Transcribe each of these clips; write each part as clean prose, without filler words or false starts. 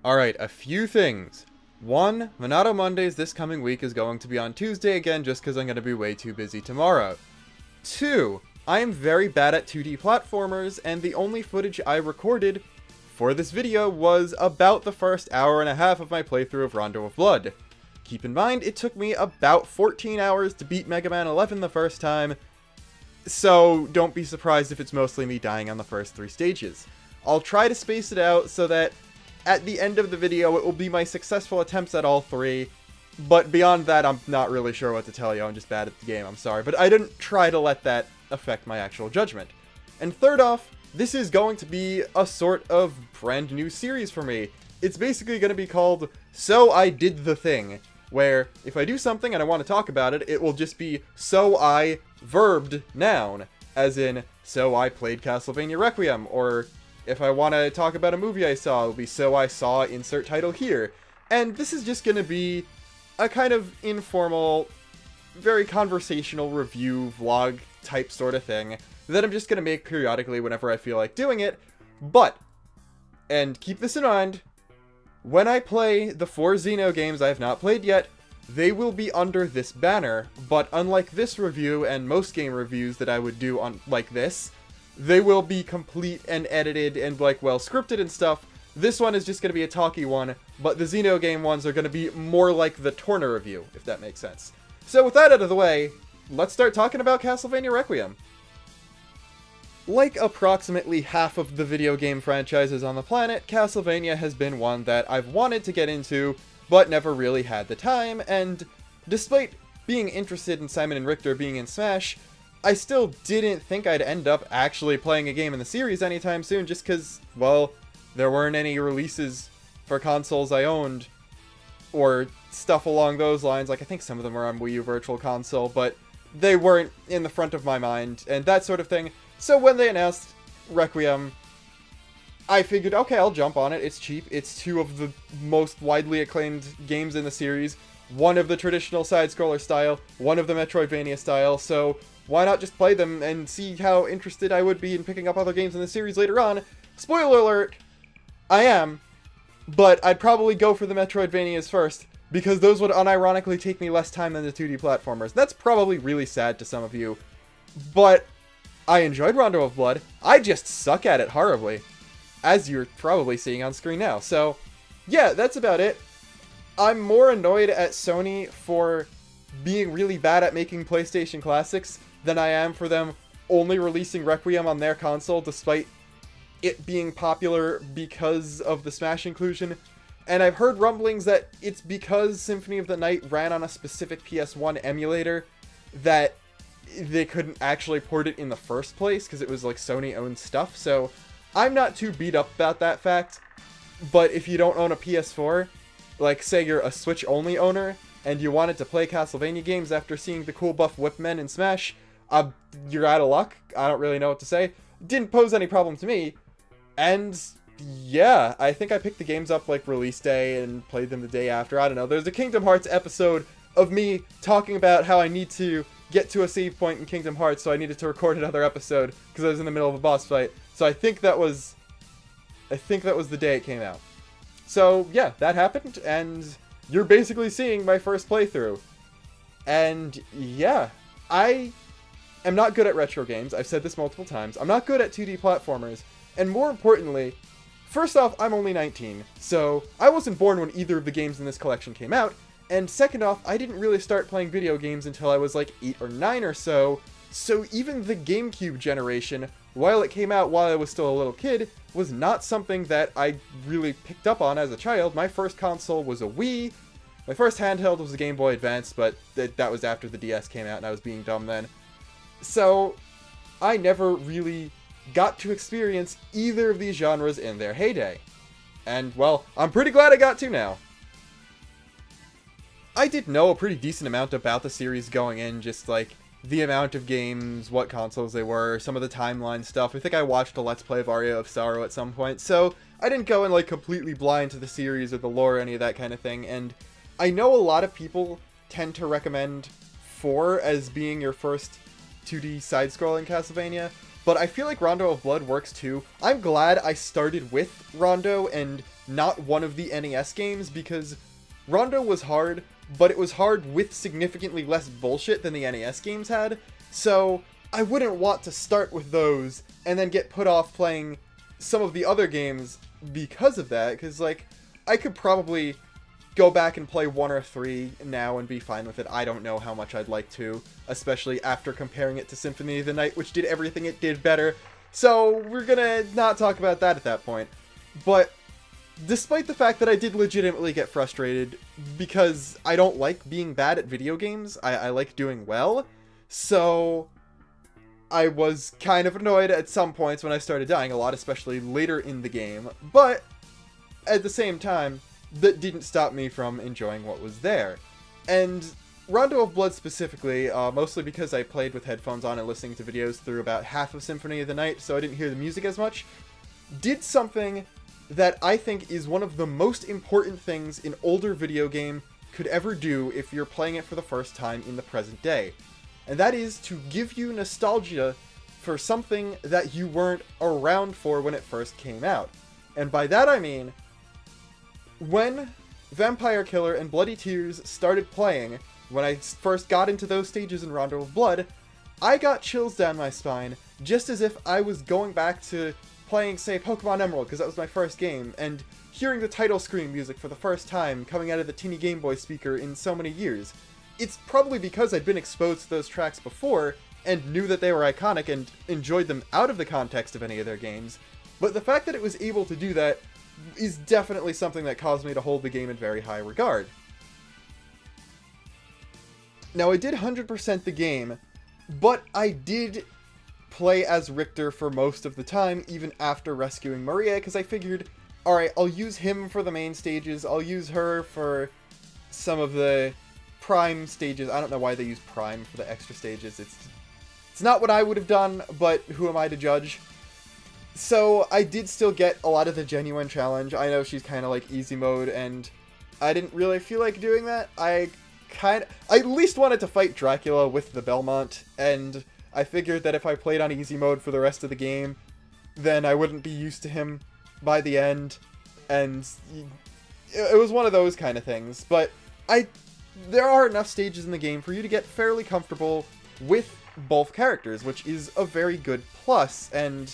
Alright, a few things. One, Monado Mondays this coming week is going to be on Tuesday again just because I'm going to be way too busy tomorrow. Two, I am very bad at 2D platformers, and the only footage I recorded for this video was about the first hour and a half of my playthrough of Rondo of Blood. Keep in mind, it took me about 14 hours to beat Mega Man 11 the first time, so don't be surprised if it's mostly me dying on the first 3 stages. I'll try to space it out so that at the end of the video it will be my successful attempts at all 3, but beyond that I'm not really sure what to tell you. I'm just bad at the game, I'm sorry, but I didn't try to let that affect my actual judgment. And third off, this is going to be a sort of brand new series for me. It's basically going to be called So I Did the Thing, where if I do something and I want to talk about it, it will just be So I verbed noun, as in So I played Castlevania Requiem, or if I want to talk about a movie I saw, it'll be So I Saw insert title here. And this is just going to be a kind of informal, very conversational review vlog type sort of thing that I'm just going to make periodically whenever I feel like doing it. But, and keep this in mind, when I play the 4 Xeno games I have not played yet, they will be under this banner, but unlike this review and most game reviews that I would do on like this, they will be complete and edited and like well scripted and stuff. This one is just going to be a talky one, but the Xeno game ones are going to be more like the Torna review, if that makes sense. So with that out of the way, let's start talking about Castlevania Requiem. Like approximately half of the video game franchises on the planet, Castlevania has been one that I've wanted to get into, but never really had the time, and despite being interested in Simon & Richter being in Smash, I still didn't think I'd end up actually playing a game in the series anytime soon, just because, well, there weren't any releases for consoles I owned, or stuff along those lines. Like, I think some of them are on Wii U Virtual Console, but they weren't in the front of my mind, and that sort of thing. So when they announced Requiem, I figured, okay, I'll jump on it. It's cheap. It's 2 of the most widely acclaimed games in the series. One of the traditional side-scroller style, one of the Metroidvania style, so why not just play them and see how interested I would be in picking up other games in the series later on? Spoiler alert, I am, but I'd probably go for the Metroidvanias first, because those would unironically take me less time than the 2D platformers. That's probably really sad to some of you, but I enjoyed Rondo of Blood. I just suck at it horribly, as you're probably seeing on screen now. So, yeah, that's about it. I'm more annoyed at Sony for being really bad at making PlayStation classics than I am for them only releasing Requiem on their console despite it being popular because of the Smash inclusion. And I've heard rumblings that it's because Symphony of the Night ran on a specific PS1 emulator that they couldn't actually port it in the first place because it was like Sony-owned stuff. So I'm not too beat up about that fact. But if you don't own a PS4, like say you're a Switch-only owner, and you wanted to play Castlevania games after seeing the cool buff Whipmen in Smash, you're out of luck. I don't really know what to say. Didn't pose any problem to me. And yeah, I think I picked the games up like release day and played them the day after. I don't know. There's a Kingdom Hearts episode of me talking about how I need to get to a save point in Kingdom Hearts, so I needed to record another episode because I was in the middle of a boss fight. So I think that was the day it came out. So yeah, that happened, and you're basically seeing my first playthrough. And yeah, I am not good at retro games. I've said this multiple times. I'm not good at 2D platformers. And more importantly, first off, I'm only 19, so I wasn't born when either of the games in this collection came out. And second off, I didn't really start playing video games until I was like 8 or 9 or so. So even the GameCube generation, while it came out while I was still a little kid, was not something that I really picked up on as a child. My first console was a Wii. My first handheld was a Game Boy Advance, but that was after the DS came out and I was being dumb then. So I never really got to experience either of these genres in their heyday. And well, I'm pretty glad I got to now. I did know a pretty decent amount about the series going in, just like the amount of games, what consoles they were, some of the timeline stuff. I think I watched a Let's Play of Aria of Sorrow at some point, so I didn't go in like completely blind to the series or the lore or any of that kind of thing. And I know a lot of people tend to recommend 4 as being your first 2D side-scrolling Castlevania, but I feel like Rondo of Blood works too. I'm glad I started with Rondo and not one of the NES games, because Rondo was hard, but it was hard with significantly less bullshit than the NES games had, so I wouldn't want to start with those and then get put off playing some of the other games because of that, because, like, I could probably go back and play 1 or 3 now and be fine with it. I don't know how much I'd like to, especially after comparing it to Symphony of the Night, which did everything it did better, so we're gonna not talk about that at that point. But despite the fact that I did legitimately get frustrated, because I don't like being bad at video games, I like doing well, so I was kind of annoyed at some points when I started dying a lot, especially later in the game, but at the same time, that didn't stop me from enjoying what was there. And Rondo of Blood specifically, mostly because I played with headphones on and listening to videos through about half of Symphony of the Night, so I didn't hear the music as much, did something that I think is one of the most important things an older video game could ever do if you're playing it for the first time in the present day. And that is to give you nostalgia for something that you weren't around for when it first came out. And by that I mean, when Vampire Killer and Bloody Tears started playing, when I first got into those stages in Rondo of Blood, I got chills down my spine, just as if I was going back to playing, say, Pokemon Emerald, because that was my first game, and hearing the title screen music for the first time coming out of the teeny Game Boy speaker in so many years. It's probably because I'd been exposed to those tracks before, and knew that they were iconic and enjoyed them out of the context of any of their games, but the fact that it was able to do that is definitely something that caused me to hold the game in very high regard. Now, I did 100% the game, but I did play as Richter for most of the time, even after rescuing Maria, because I figured, alright, I'll use him for the main stages, I'll use her for some of the Prime stages. I don't know why they use Prime for the extra stages. It's not what I would have done, but who am I to judge? So I did still get a lot of the genuine challenge. I know she's kind of like easy mode, and I didn't really feel like doing that. I at least wanted to fight Dracula with the Belmont, and I figured that if I played on easy mode for the rest of the game, then I wouldn't be used to him by the end, and it was one of those kind of things. But there are enough stages in the game for you to get fairly comfortable with both characters, which is a very good plus, and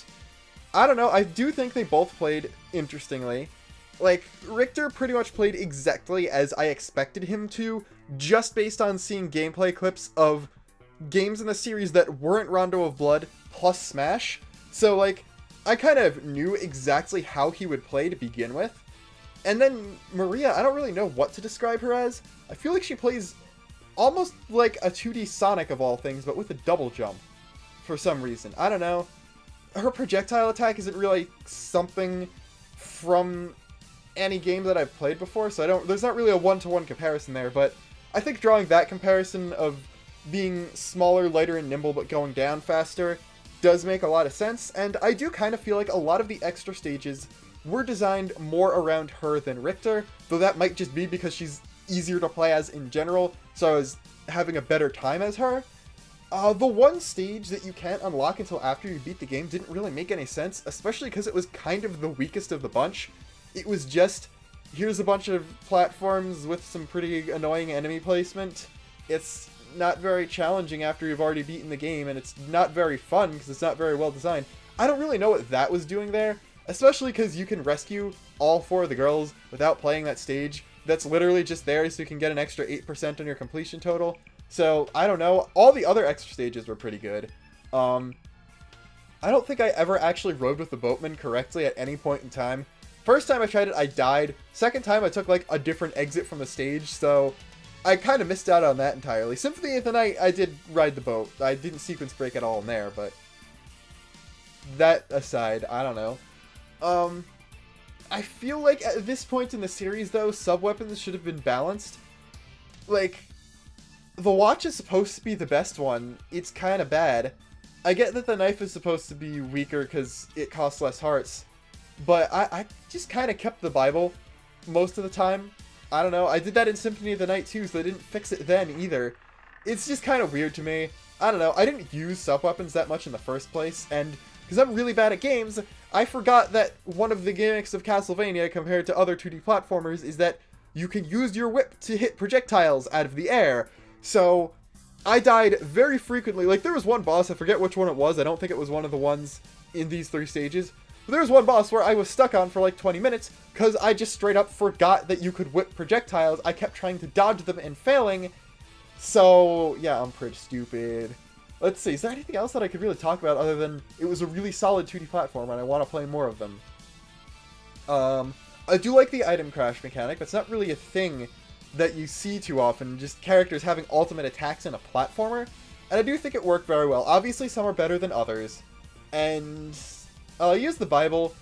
I don't know, I do think they both played interestingly. Like, Richter pretty much played exactly as I expected him to, just based on seeing gameplay clips of games in the series that weren't Rondo of Blood plus Smash. So, like, I kind of knew exactly how he would play to begin with. And then Maria, I don't really know what to describe her as. I feel like she plays almost like a 2D Sonic of all things, but with a double jump for some reason. I don't know. Her projectile attack isn't really something from any game that I've played before, so there's not really a one-to-one comparison there, but I think drawing that comparison of being smaller, lighter, and nimble, but going down faster does make a lot of sense, and I do kind of feel like a lot of the extra stages were designed more around her than Richter, though that might just be because she's easier to play as in general, so I was having a better time as her. The one stage that you can't unlock until after you beat the game didn't really make any sense, especially because it was kind of the weakest of the bunch. It was just, here's a bunch of platforms with some pretty annoying enemy placement. It's not very challenging after you've already beaten the game, and it's not very fun because it's not very well designed. I don't really know what that was doing there, especially because you can rescue all 4 of the girls without playing that stage. That's literally just there so you can get an extra 8% on your completion total. So, I don't know. All the other extra stages were pretty good. I don't think I ever actually rode with the boatman correctly at any point in time. First time I tried it, I died. Second time, I took, like, a different exit from the stage, so I kind of missed out on that entirely. Symphony of the Night, I did ride the boat. I didn't sequence break at all in there, but that aside, I don't know. I feel like at this point in the series, though, sub-weapons should have been balanced. Like, the watch is supposed to be the best one. It's kind of bad. I get that the knife is supposed to be weaker because it costs less hearts, but I just kind of kept the Bible most of the time. I don't know. I did that in Symphony of the Night too, so they didn't fix it then either. it's just kind of weird to me. I don't know, I didn't use sub-weapons that much in the first place, and because I'm really bad at games, I forgot that one of the gimmicks of Castlevania compared to other 2D platformers is that you can use your whip to hit projectiles out of the air. So I died very frequently. Like, there was one boss, I forget which one it was, I don't think it was one of the ones in these 3 stages, but there was one boss where I was stuck on for like 20 minutes because I just straight up forgot that you could whip projectiles. I kept trying to dodge them and failing. So yeah, I'm pretty stupid. Let's see, is there anything else that I could really talk about other than it was a really solid 2D platform and I want to play more of them? I do like the item crash mechanic. That's not really a thing that you see too often, just characters having ultimate attacks in a platformer. And I do think it worked very well. Obviously, some are better than others. And I use the Bible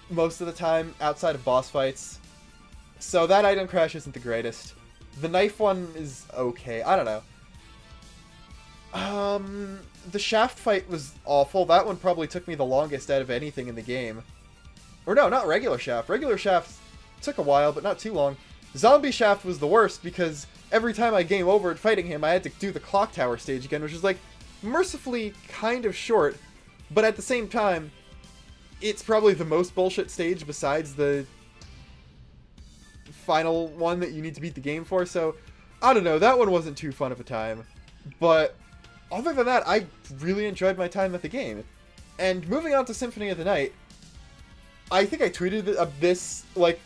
most of the time outside of boss fights. So that item crash isn't the greatest. The knife one is okay. I don't know. The shaft fight was awful. That one probably took me the longest out of anything in the game. Or no, not regular shaft. Regular shaft took a while, but not too long. Zombie shaft was the worst because every time I game over at fighting him, I had to do the clock tower stage again, which is like mercifully kind of short, but at the same time, it's probably the most bullshit stage besides the final one that you need to beat the game for. So I don't know, that one wasn't too fun of a time, but other than that, I really enjoyed my time at the game. And moving on to Symphony of the Night, I think I tweeted this, like,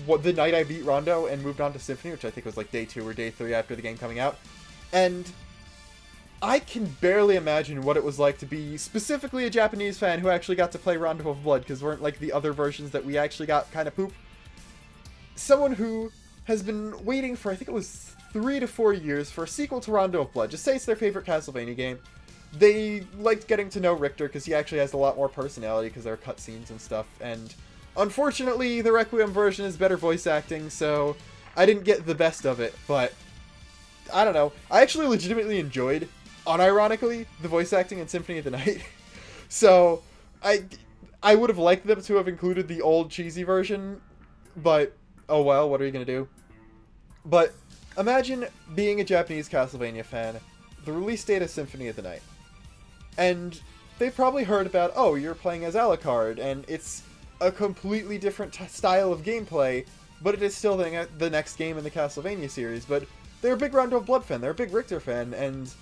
the night I beat Rondo and moved on to Symphony, which I think was, like, day 2 or day 3 after the game coming out. And I can barely imagine what it was like to be specifically a Japanese fan who actually got to play Rondo of Blood, because weren't, like, the other versions that we actually got kind of poop. Someone who has been waiting for, I think it was 3 to 4 years for a sequel to Rondo of Blood. Just say it's their favorite Castlevania game. They liked getting to know Richter because he actually has a lot more personality because there are cutscenes and stuff, and unfortunately the Requiem version is better voice acting, so I didn't get the best of it, but I don't know. I actually legitimately enjoyed, unironically, the voice acting in Symphony of the Night. So I would have liked them to have included the old cheesy version, but oh well, what are you gonna do? But imagine being a Japanese Castlevania fan, the release date is Symphony of the Night. And they've probably heard about, oh, you're playing as Alucard, and it's a completely different style of gameplay, but it is still the next game in the Castlevania series. But they're a big Rondo of Blood fan, they're a big Richter fan, and,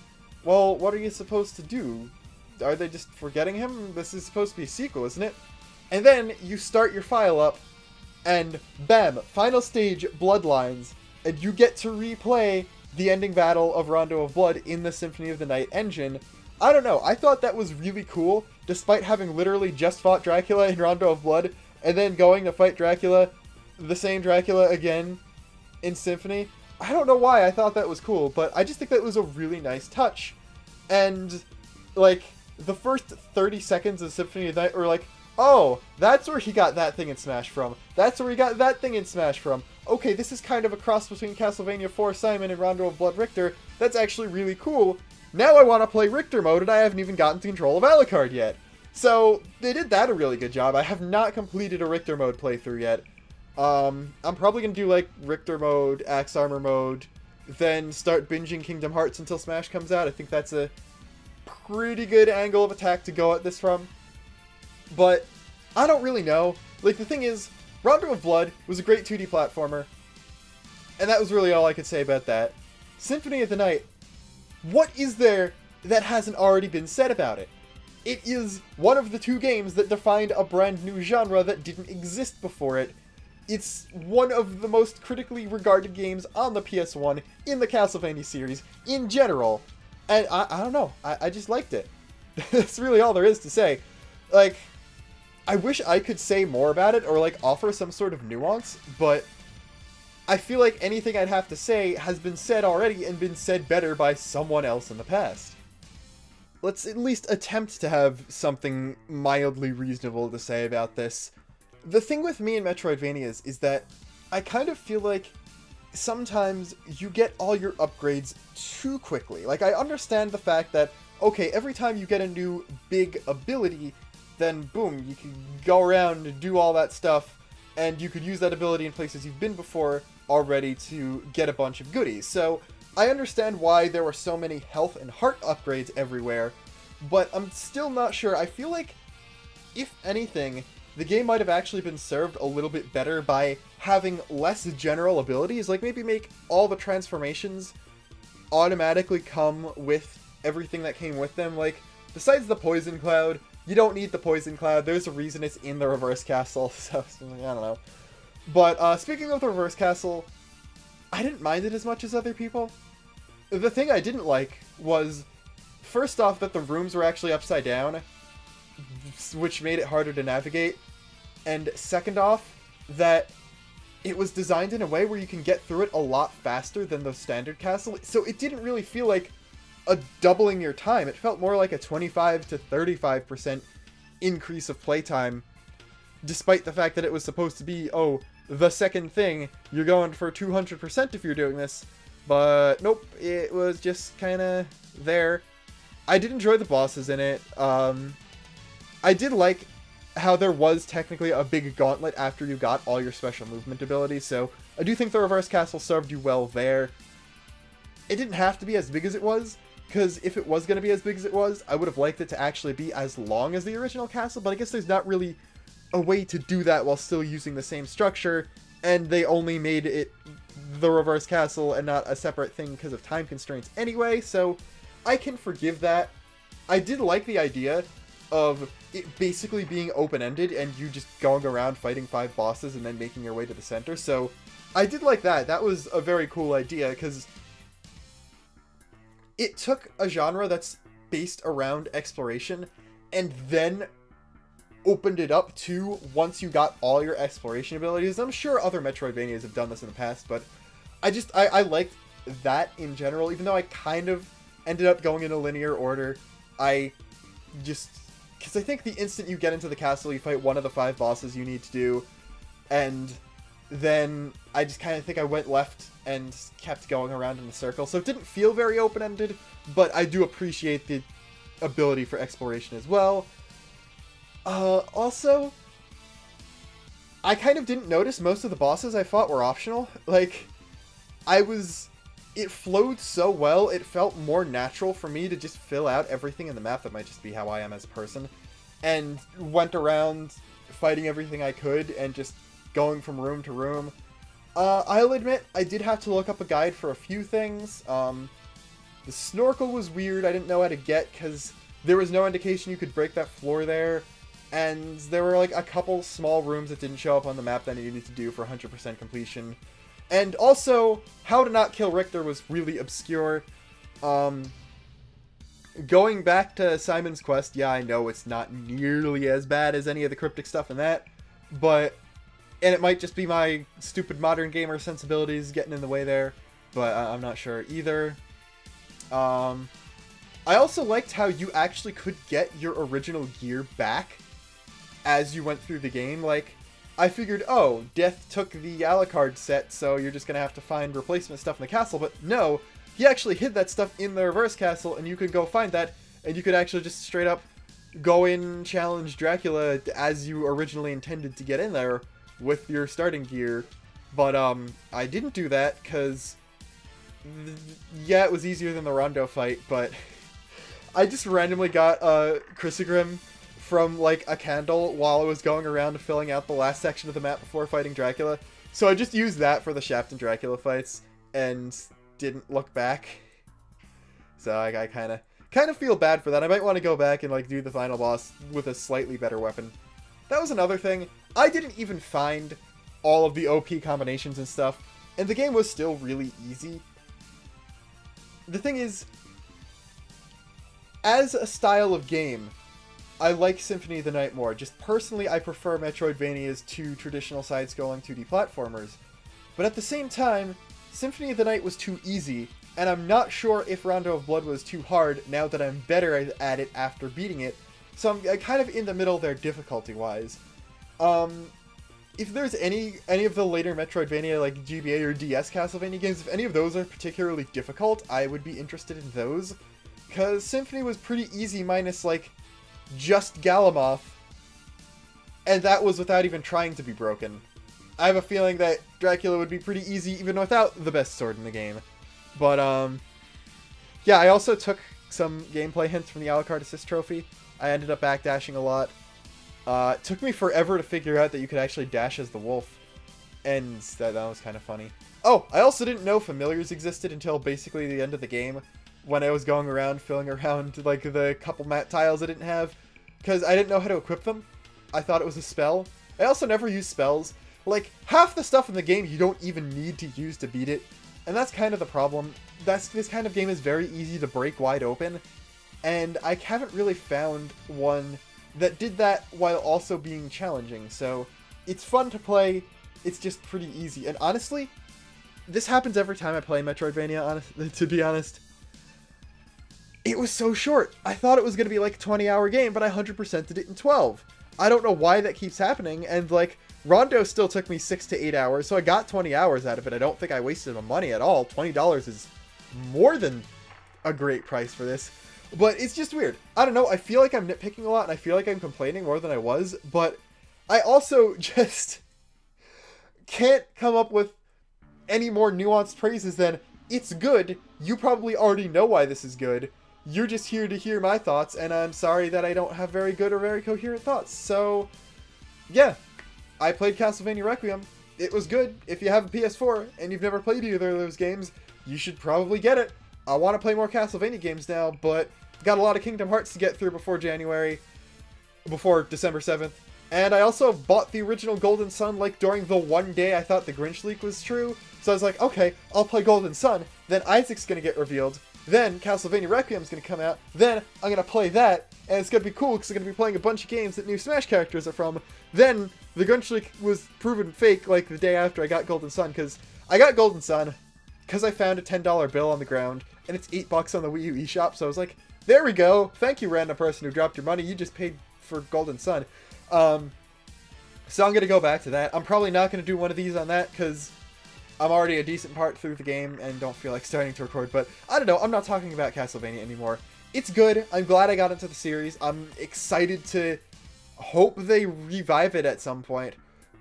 well, what are you supposed to do? Are they just forgetting him? This is supposed to be a sequel, isn't it? And then you start your file up, and bam, final stage, Bloodlines, and you get to replay the ending battle of Rondo of Blood in the Symphony of the Night engine. I don't know, I thought that was really cool, despite having literally just fought Dracula in Rondo of Blood, and then going to fight Dracula, the same Dracula again, in Symphony. I don't know why I thought that was cool, but I just think that was a really nice touch. And, like, the first 30 seconds of Symphony of the Night were like, oh, that's where he got that thing in Smash from. That's where he got that thing in Smash from. Okay, this is kind of a cross between Castlevania 4 Simon and Rondo of Blood Richter. That's actually really cool. Now I want to play Richter mode, and I haven't even gotten to control of Alucard yet. So, they did that a really good job. I have not completed a Richter mode playthrough yet. I'm probably going to do, like, Richter mode, Axe Armor mode, then start binging Kingdom Hearts until Smash comes out. I think that's a pretty good angle of attack to go at this from. But I don't really know. Like, the thing is, Rondo of Blood was a great 2D platformer, and that was really all I could say about that. Symphony of the Night, what is there that hasn't already been said about it? It is one of the 2 games that defined a brand new genre that didn't exist before it. It's one of the most critically regarded games on the PS1, in the Castlevania series, in general. And I don't know, I just liked it. That's really all there is to say. Like, I wish I could say more about it, or like offer some sort of nuance, but I feel like anything I'd have to say has been said already and been said better by someone else in the past. Let's at least attempt to have something mildly reasonable to say about this. The thing with me in Metroidvanias is that I kind of feel like sometimes you get all your upgrades too quickly. Like, I understand the fact that, okay, every time you get a new big ability, then boom, you can go around and do all that stuff, and you could use that ability in places you've been before already to get a bunch of goodies. So I understand why there were so many health and heart upgrades everywhere, but I'm still not sure. I feel like, if anything, the game might have actually been served a little bit better by having less general abilities, like maybe make all the transformations automatically come with everything that came with them. Like, besides the Poison Cloud, you don't need the Poison Cloud. There's a reason it's in the Reverse Castle, so I don't know. But speaking of the Reverse Castle, I didn't mind it as much as other people. The thing I didn't like was, first off, that the rooms were actually upside down, which made it harder to navigate, and second off, that it was designed in a way where you can get through it a lot faster than the standard castle, so it didn't really feel like a doubling your time. It felt more like a 25 to 35% increase of playtime, despite the fact that it was supposed to be, oh, the second thing, you're going for 200% if you're doing this, but nope, it was just kind of there. I did enjoy the bosses in it. I did like how there was technically a big gauntlet after you got all your special movement abilities, so I do think the Reverse Castle served you well there. It didn't have to be as big as it was, because if it was going to be as big as it was, I would have liked it to actually be as long as the original castle, but I guess there's not really a way to do that while still using the same structure, and they only made it the Reverse Castle and not a separate thing because of time constraints anyway, so I can forgive that. I did like the idea of it basically being open-ended and you just going around fighting 5 bosses and then making your way to the center, so I did like that. That was a very cool idea, because it took a genre that's based around exploration and then opened it up to once you got all your exploration abilities. I'm sure other Metroidvanias have done this in the past, but I liked that in general, even though I kind of ended up going in a linear order. Because I think the instant you get into the castle, you fight one of the 5 bosses you need to do, and then I just kind of think I went left and kept going around in a circle, so it didn't feel very open-ended, but I do appreciate the ability for exploration as well. Also, I kind of didn't notice most of the bosses I fought were optional. Like, it flowed so well, it felt more natural for me to just fill out everything in the map. That might just be how I am as a person, and went around fighting everything I could and just going from room to room. I'll admit, I did have to look up a guide for a few things. The snorkel was weird. I didn't know how to get, because there was no indication you could break that floor there, and there were like a couple small rooms that didn't show up on the map that I needed to do for 100% completion. And also, how to not kill Richter was really obscure. Going back to Simon's Quest, yeah, I know it's not nearly as bad as any of the cryptic stuff in that, and it might just be my stupid modern gamer sensibilities getting in the way there, but I'm not sure either. I also liked how you actually could get your original gear back as you went through the game. Like, I figured, oh, Death took the Alucard set, so you're just going to have to find replacement stuff in the castle, but no, he actually hid that stuff in the Reverse Castle, and you could go find that, and you could actually just straight up go in, challenge Dracula as you originally intended to get in there with your starting gear. But I didn't do that, because yeah, it was easier than the Rondo fight, but I just randomly got Chrysogrim from like a candle while I was going around filling out the last section of the map before fighting Dracula. So I just used that for the Shaft and Dracula fights and didn't look back. So I kind of feel bad for that. I might want to go back and like do the final boss with a slightly better weapon. That was another thing. I didn't even find all of the OP combinations and stuff, and the game was still really easy. The thing is, as a style of game, I like Symphony of the Night more. Just personally, I prefer Metroidvanias to traditional side-scrolling 2D platformers. But at the same time, Symphony of the Night was too easy, and I'm not sure if Rondo of Blood was too hard now that I'm better at it after beating it. So I'm kind of in the middle there difficulty-wise. If there's any of the later Metroidvania, like GBA or DS Castlevania games, if any of those are particularly difficult, I would be interested in those. Because Symphony was pretty easy minus, like, just Galamoth, and that was without even trying to be broken. I have a feeling that Dracula would be pretty easy even without the best sword in the game. But, yeah, I also took some gameplay hints from the Alucard Assist Trophy. I ended up backdashing a lot. It took me forever to figure out that you could actually dash as the wolf. And that was kind of funny. Oh, I also didn't know familiars existed until basically the end of the game, when I was going around filling around like the couple mat tiles I didn't have, because I didn't know how to equip them. I thought it was a spell. I also never used spells. Like, half the stuff in the game you don't even need to use to beat it, and that's kind of the problem. This kind of game is very easy to break wide open, and I haven't really found one that did that while also being challenging, so it's fun to play. It's just pretty easy, and honestly, this happens every time I play Metroidvania, to be honest. It was so short. I thought it was going to be like a 20-hour game, but I 100%ed it in 12. I don't know why that keeps happening, and like, Rondo still took me 6 to 8 hours, so I got 20 hours out of it. I don't think I wasted my money at all. $20 is more than a great price for this. But it's just weird. I don't know, I feel like I'm nitpicking a lot, and I feel like I'm complaining more than I was, but I also just can't come up with any more nuanced praises than, it's good, you probably already know why this is good, you're just here to hear my thoughts, and I'm sorry that I don't have very good or very coherent thoughts. So, yeah, I played Castlevania Requiem. It was good. If you have a PS4 and you've never played either of those games, you should probably get it. I want to play more Castlevania games now, but got a lot of Kingdom Hearts to get through before December 7th. And I also bought the original Golden Sun, like, during the one day I thought the Grinch leak was true. So I was like, okay, I'll play Golden Sun, then Isaac's gonna get revealed, then Castlevania Requiem's gonna come out, then I'm gonna play that, and it's gonna be cool because I'm gonna be playing a bunch of games that new Smash characters are from. Then the Grinch leak was proven fake, like, the day after I got Golden Sun, because I got Golden Sun because I found a $10 bill on the ground, and it's $8 on the Wii U eShop, so I was like, there we go, thank you random person who dropped your money, you just paid for Golden Sun. So I'm gonna go back to that. I'm probably not gonna do one of these on that, because I'm already a decent part through the game and don't feel like starting to record, but I don't know, I'm not talking about Castlevania anymore. It's good, I'm glad I got into the series, I'm excited to hope they revive it at some point,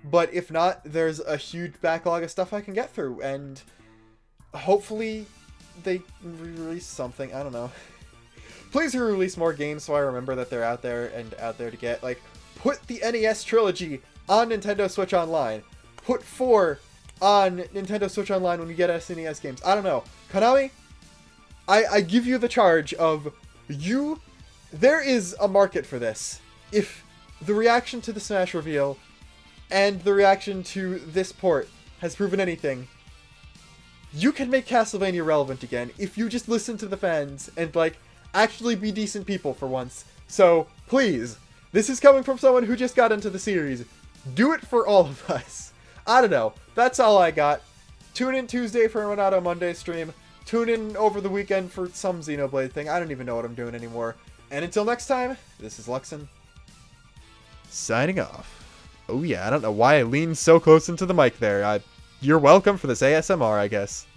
but if not, there's a huge backlog of stuff I can get through, and hopefully they release something, I don't know. Please release more games so I remember that they're out there and out there to get. Like, put the NES trilogy on Nintendo Switch Online. Put 4 on Nintendo Switch Online when you get SNES games. I don't know. Konami, I give you the charge of you. There is a market for this. If the reaction to the Smash reveal and the reaction to this port has proven anything, you can make Castlevania relevant again if you just listen to the fans and, like, actually be decent people for once. So, please, this is coming from someone who just got into the series. Do it for all of us. I don't know. That's all I got. Tune in Tuesday for a Renato Monday stream. Tune in over the weekend for some Xenoblade thing. I don't even know what I'm doing anymore. And until next time, this is Luxin, signing off. Oh yeah, I don't know why I leaned so close into the mic there. You're welcome for this ASMR, I guess.